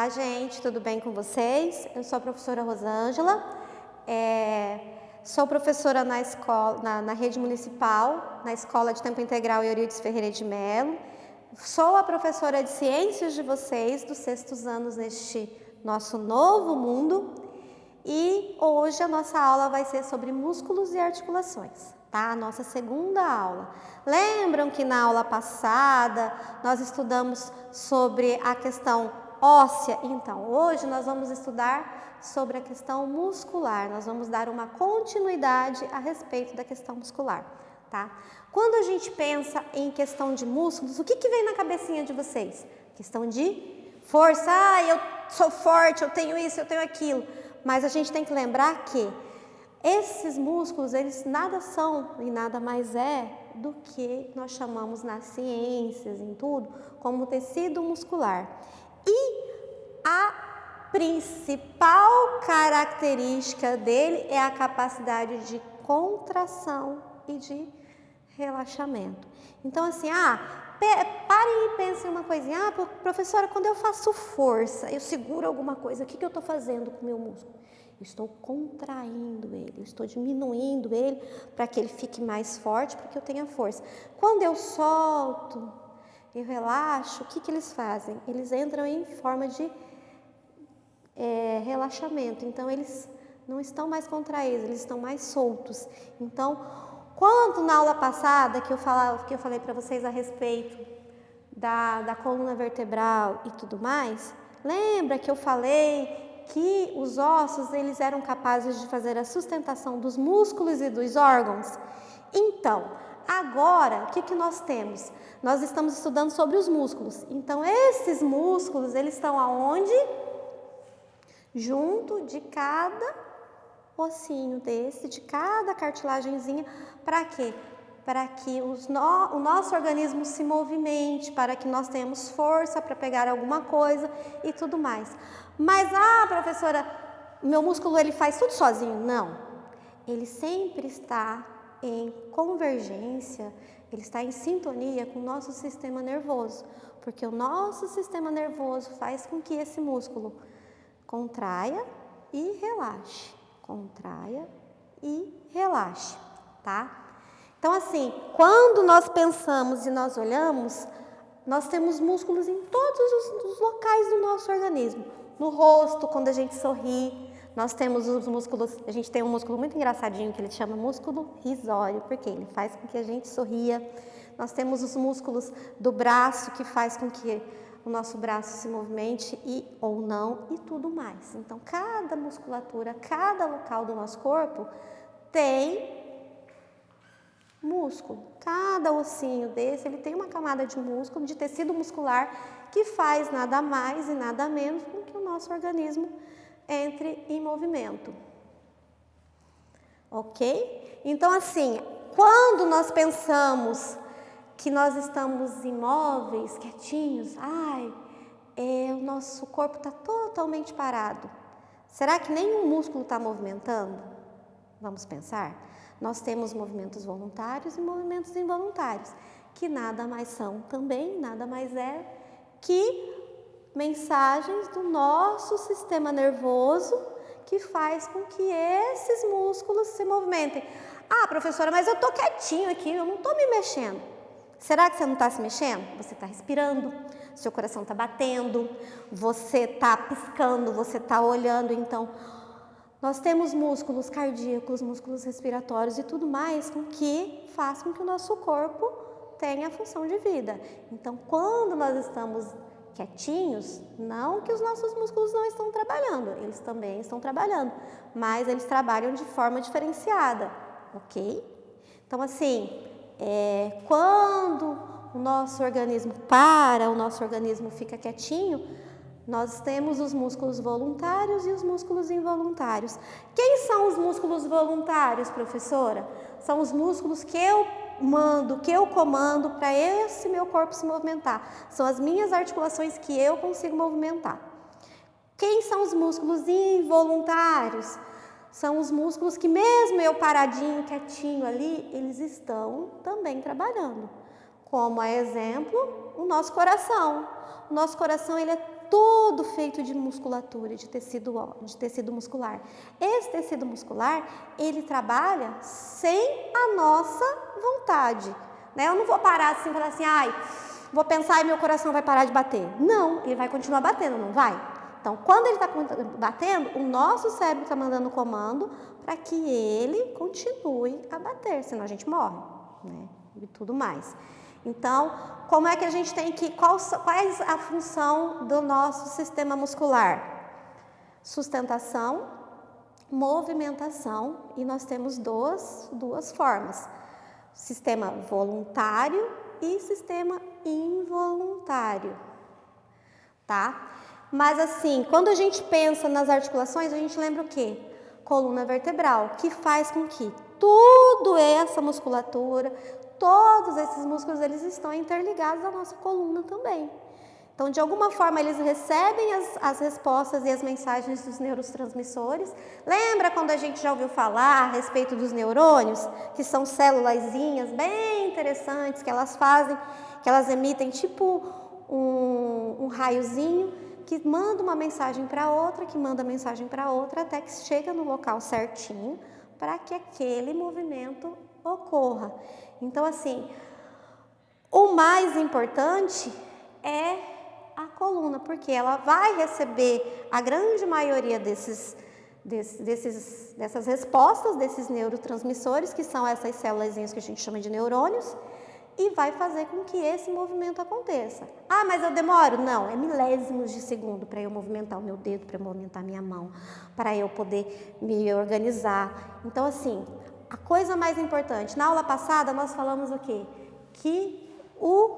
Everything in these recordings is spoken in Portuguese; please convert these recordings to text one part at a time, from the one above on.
Olá, gente, tudo bem com vocês? Eu sou a professora Rosângela, sou professora na escola, na rede municipal, na Escola de Tempo Integral Eurídice Ferreira de Mello. Sou a professora de ciências de vocês, dos 6º anos neste nosso novo mundo. E hoje a nossa aula vai ser sobre músculos e articulações, tá? A nossa segunda aula. Lembram que na aula passada nós estudamos sobre a questão óssea? Então, hoje nós vamos estudar sobre a questão muscular. Nós vamos dar uma continuidade a respeito da questão muscular, tá? Quando a gente pensa em questão de músculos, o que vem na cabecinha de vocês? Questão de força. Eu sou forte, eu tenho isso, eu tenho aquilo. Mas a gente tem que lembrar que esses músculos, eles nada são e nada mais é do que nós chamamos nas ciências, em tudo, como tecido muscular. E a principal característica dele é a capacidade de contração e de relaxamento. Então, assim, parem e pensem uma coisinha. Professora, quando eu faço força, eu seguro alguma coisa, o que eu estou fazendo com o meu músculo? Eu estou contraindo ele, eu estou diminuindo ele para que ele fique mais forte, para que eu tenha força. Quando eu solto, eu relaxo, o que eles fazem? Eles entram em forma de relaxamento, então eles não estão mais contraídos, eles estão mais soltos. Então, quando na aula passada que eu falei para vocês a respeito da coluna vertebral e tudo mais, lembra que eu falei que os ossos eles eram capazes de fazer a sustentação dos músculos e dos órgãos? Então, agora, o que nós temos? Nós estamos estudando sobre os músculos. Então, esses músculos, eles estão aonde? Junto de cada ossinho desse, de cada cartilagenzinha. Para quê? Para que o nosso organismo se movimente, para que nós tenhamos força para pegar alguma coisa e tudo mais. Mas, professora, meu músculo ele faz tudo sozinho? Não. Ele sempre está em convergência, ele está em sintonia com o nosso sistema nervoso, porque o nosso sistema nervoso faz com que esse músculo contraia e relaxe, contraia e relaxe, tá? Então, assim, quando nós pensamos e nós olhamos, nós temos músculos em todos os locais do nosso organismo. No rosto, quando a gente sorri, nós temos os músculos, a gente tem um músculo muito engraçadinho que ele chama músculo risório, porque ele faz com que a gente sorria. Nós temos os músculos do braço, que faz com que o nosso braço se movimente ou não e tudo mais. Então, cada musculatura, cada local do nosso corpo tem músculo. Cada ossinho desse, ele tem uma camada de músculo, de tecido muscular, que faz nada mais e nada menos com que o nosso organismo entre em movimento. Ok? Então, assim, quando nós pensamos que nós estamos imóveis, quietinhos, o nosso corpo está totalmente parado. Será que nenhum músculo está movimentando? Vamos pensar? Nós temos movimentos voluntários e movimentos involuntários, que nada mais são também, nada mais é que mensagens do nosso sistema nervoso que faz com que esses músculos se movimentem. Professora, mas eu estou quietinho aqui, eu não estou me mexendo. Será que você não está se mexendo? Você está respirando, seu coração está batendo, você está piscando, você está olhando. Então, nós temos músculos cardíacos, músculos respiratórios e tudo mais que faz com que o nosso corpo tenha a função de vida. Então, quando nós estamos quietinhos, não que os nossos músculos não estão trabalhando, eles também estão trabalhando, mas eles trabalham de forma diferenciada, ok? Então, assim, quando o nosso organismo para, o nosso organismo fica quietinho, nós temos os músculos voluntários e os músculos involuntários. Quem são os músculos voluntários, professora? São os músculos que eu comando para esse meu corpo se movimentar. São as minhas articulações que eu consigo movimentar. Quem são os músculos involuntários? São os músculos que mesmo eu paradinho, quietinho ali, eles estão também trabalhando. Como exemplo, o nosso coração. O nosso coração ele é todo feito de musculatura, de tecido muscular. Esse tecido muscular, ele trabalha sem a nossa vontade, né? Eu não vou parar assim e falar assim, ai, vou pensar e meu coração vai parar de bater. Não, ele vai continuar batendo, não vai? Então, quando ele está batendo, o nosso cérebro está mandando comando para que ele continue a bater, senão a gente morre, né? E tudo mais. Então, como é que a gente tem que... Qual é a função do nosso sistema muscular? Sustentação, movimentação, e nós temos duas formas. Sistema voluntário e sistema involuntário, tá? Mas assim, quando a gente pensa nas articulações, a gente lembra o quê? Coluna vertebral, que faz com que toda essa musculatura, todos esses músculos, eles estão interligados à nossa coluna também. Então, de alguma forma, eles recebem as respostas e as mensagens dos neurotransmissores. Lembra quando a gente já ouviu falar a respeito dos neurônios? Que são célulazinhas bem interessantes, que elas fazem, que elas emitem tipo um raiozinho, que manda uma mensagem para outra, que manda mensagem para outra, até que chega no local certinho, para que aquele movimento ocorra. Então, assim, o mais importante é a coluna, porque ela vai receber a grande maioria dessas respostas, desses neurotransmissores, que são essas célulazinhas que a gente chama de neurônios, e vai fazer com que esse movimento aconteça. Ah, mas eu demoro? Não, é milésimos de segundo para eu movimentar o meu dedo, para eu movimentar a minha mão, para eu poder me organizar. Então, assim, a coisa mais importante, na aula passada nós falamos o quê? Que o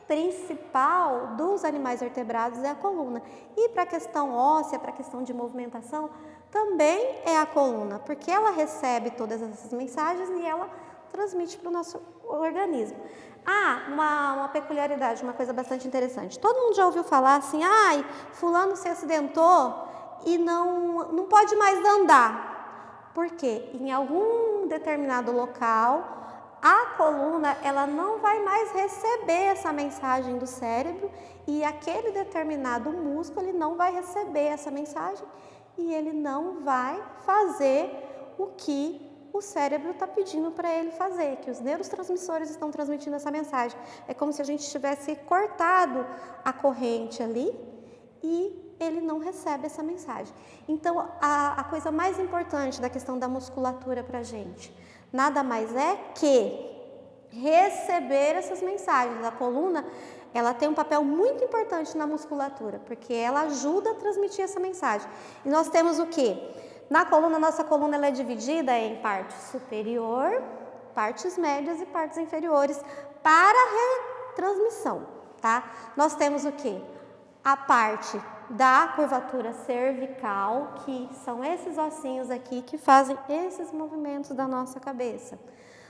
principal dos animais vertebrados é a coluna. E para a questão óssea, para a questão de movimentação, também é a coluna, porque ela recebe todas essas mensagens e ela transmite para o nosso organismo. Ah, uma peculiaridade, uma coisa bastante interessante. Todo mundo já ouviu falar assim, ai, fulano se acidentou e não pode mais andar. Por quê? Em algum determinado local, a coluna, ela não vai mais receber essa mensagem do cérebro e aquele determinado músculo, ele não vai receber essa mensagem e ele não vai fazer o que o cérebro está pedindo para ele fazer, que os neurotransmissores estão transmitindo essa mensagem. É como se a gente tivesse cortado a corrente ali e ele não recebe essa mensagem. Então, a coisa mais importante da questão da musculatura para a gente, nada mais é que receber essas mensagens. A coluna, ela tem um papel muito importante na musculatura, porque ela ajuda a transmitir essa mensagem. E nós temos o quê? Na coluna, nossa coluna ela é dividida em parte superior, partes médias e partes inferiores para retransmissão, tá? Nós temos o quê? A parte da curvatura cervical, que são esses ossinhos aqui que fazem esses movimentos da nossa cabeça.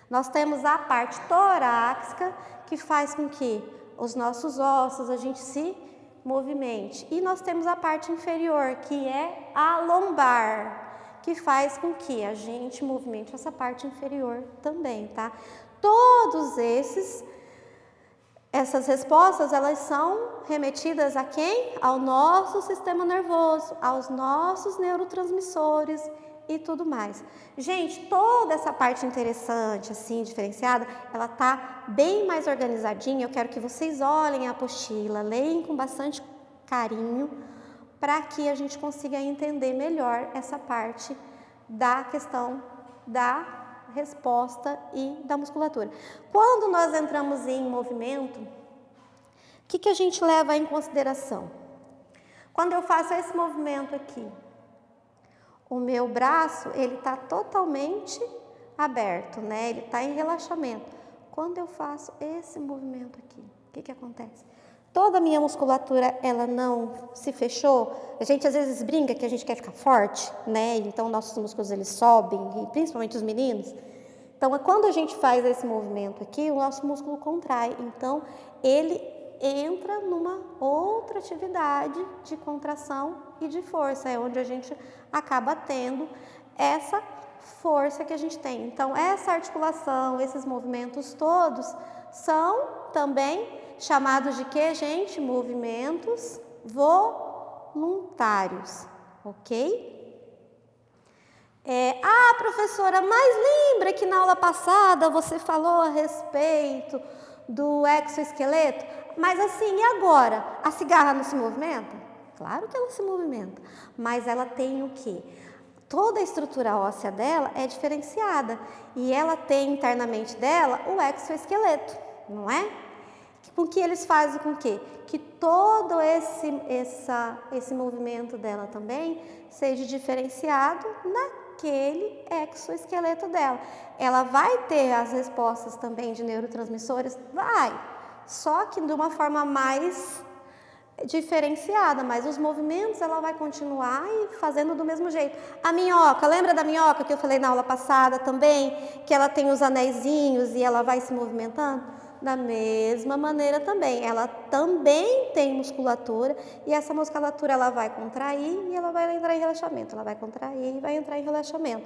Nós temos a parte torácica, que faz com que os nossos ossos, a gente se movimente. E nós temos a parte inferior, que é a lombar, que faz com que a gente movimente essa parte inferior também, tá? Todos essas respostas, elas são remetidas a quem? Ao nosso sistema nervoso, aos nossos neurotransmissores e tudo mais. Gente, toda essa parte interessante, assim, diferenciada, ela tá bem mais organizadinha. Eu quero que vocês olhem a apostila, leiam com bastante carinho, para que a gente consiga entender melhor essa parte da questão da resposta e da musculatura. Quando nós entramos em movimento, o que a gente leva em consideração? Quando eu faço esse movimento aqui, o meu braço, ele está totalmente aberto, né? Ele está em relaxamento. Quando eu faço esse movimento aqui, o que acontece? Toda a minha musculatura, ela não se fechou. A gente às vezes brinca que a gente quer ficar forte, né? Então, nossos músculos, eles sobem, e principalmente os meninos. Então, quando a gente faz esse movimento aqui, o nosso músculo contrai. Então, ele entra numa outra atividade de contração e de força. É onde a gente acaba tendo essa força que a gente tem. Então, essa articulação, esses movimentos todos são também chamados de quê, gente? Movimentos voluntários, ok? Professora, mas lembra que na aula passada você falou a respeito do exoesqueleto? Mas assim, e agora? A cigarra não se movimenta? Claro que ela se movimenta, mas ela tem o quê? Toda a estrutura óssea dela é diferenciada e ela tem internamente dela o exoesqueleto, não é? Com que eles fazem com que todo esse movimento dela também seja diferenciado naquele exoesqueleto dela. Ela vai ter as respostas também de neurotransmissores? Vai, só que de uma forma mais diferenciada, mas os movimentos ela vai continuar fazendo do mesmo jeito. A minhoca, lembra da minhoca que eu falei na aula passada também? Que ela tem os anéisinhos e ela vai se movimentando? Da mesma maneira também, ela também tem musculatura e essa musculatura ela vai contrair e ela vai entrar em relaxamento, ela vai contrair e vai entrar em relaxamento.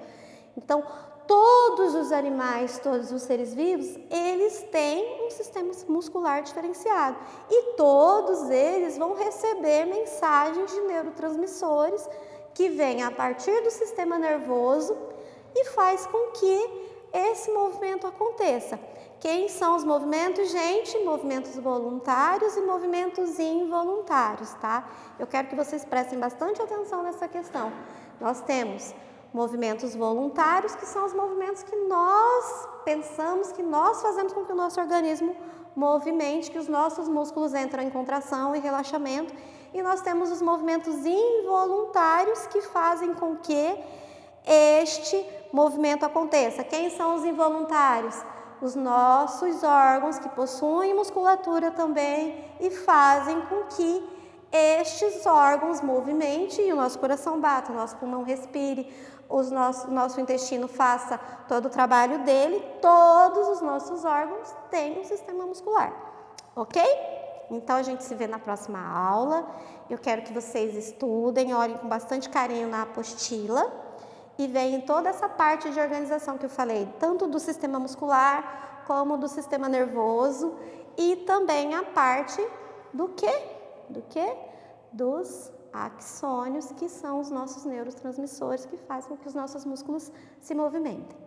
Então, todos os animais, todos os seres vivos, eles têm um sistema muscular diferenciado e todos eles vão receber mensagens de neurotransmissores que vêm a partir do sistema nervoso e faz com que esse movimento aconteça. Quem são os movimentos, gente? Movimentos voluntários e movimentos involuntários, tá? Eu quero que vocês prestem bastante atenção nessa questão. Nós temos movimentos voluntários, que são os movimentos que nós pensamos, que nós fazemos com que o nosso organismo movimente, que os nossos músculos entram em contração e relaxamento. E nós temos os movimentos involuntários que fazem com que este movimento aconteça. Quem são os involuntários? Os nossos órgãos que possuem musculatura também e fazem com que estes órgãos movimentem e o nosso coração bata, o nosso pulmão respire, nosso intestino faça todo o trabalho dele, todos os nossos órgãos têm um sistema muscular, ok? Então a gente se vê na próxima aula. Eu quero que vocês estudem, olhem com bastante carinho na apostila e vejam toda essa parte de organização que eu falei, tanto do sistema muscular como do sistema nervoso e também a parte do quê? Dos axônios, que são os nossos neurotransmissores que fazem com que os nossos músculos se movimentem,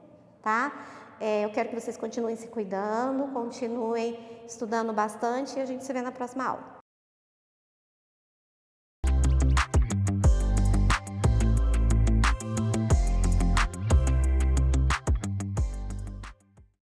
tá? Eu quero que vocês continuem se cuidando, continuem estudando bastante e a gente se vê na próxima aula.